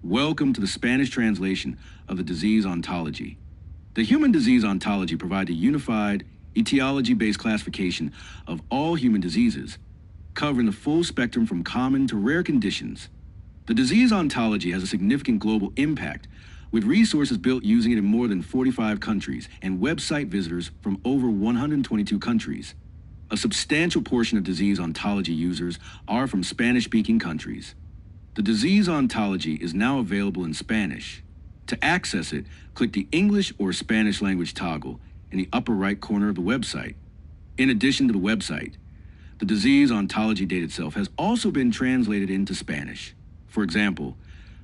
Welcome to the Spanish translation of the Disease Ontology. The Human Disease Ontology provides a unified, etiology-based classification of all human diseases, covering the full spectrum from common to rare conditions. The Disease Ontology has a significant global impact, with resources built using it in more than 45 countries and website visitors from over 122 countries. A substantial portion of Disease Ontology users are from Spanish-speaking countries. The Disease Ontology is now available in Spanish. To access it, click the English or Spanish language toggle in the upper right corner of the website. In addition to the website, the Disease Ontology data itself has also been translated into Spanish. For example,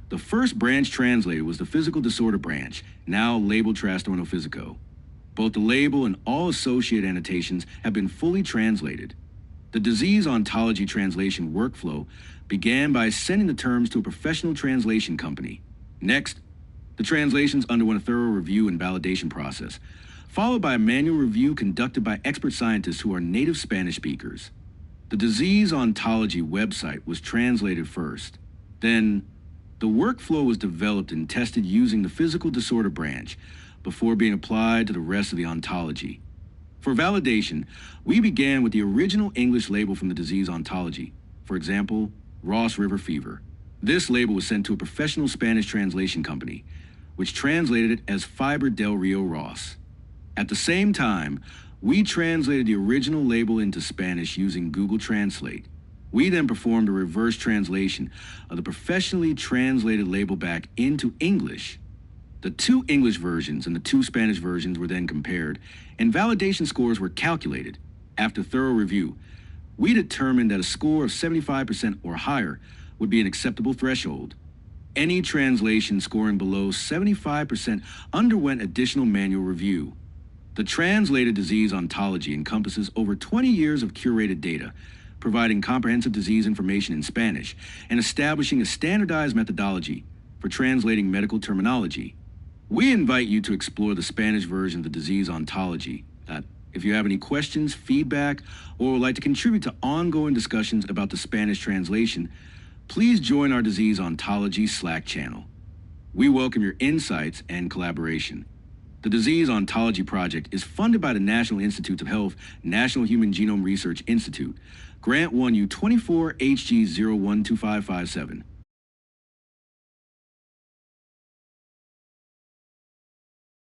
the first branch translated was the Physical Disorder branch, now labeled Trastorno Físico. Both the label and all associated annotations have been fully translated. The Disease Ontology translation workflow began by sending the terms to a professional translation company. Next, the translations underwent a thorough review and validation process, followed by a manual review conducted by expert scientists who are native Spanish speakers. The Disease Ontology website was translated first. Then, the workflow was developed and tested using the Physical Disorder branch before being applied to the rest of the ontology. For validation, we began with the original English label from the Disease Ontology. For example, Ross River fever. This label was sent to a professional Spanish translation company, which translated it as Fiber del Rio Ross. At the same time, we translated the original label into Spanish using Google Translate. We then performed a reverse translation of the professionally translated label back into English. The two English versions and the two Spanish versions were then compared, and validation scores were calculated. After thorough review, we determined that a score of 75% or higher would be an acceptable threshold. Any translation scoring below 75% underwent additional manual review. The translated Disease Ontology encompasses over 20 years of curated data, providing comprehensive disease information in Spanish and establishing a standardized methodology for translating medical terminology. We invite you to explore the Spanish version of the Disease Ontology. If you have any questions, feedback, or would like to contribute to ongoing discussions about the Spanish translation, please join our Disease Ontology Slack channel. We welcome your insights and collaboration. The Disease Ontology Project is funded by the National Institutes of Health National Human Genome Research Institute. Grant 1U 24HG012557.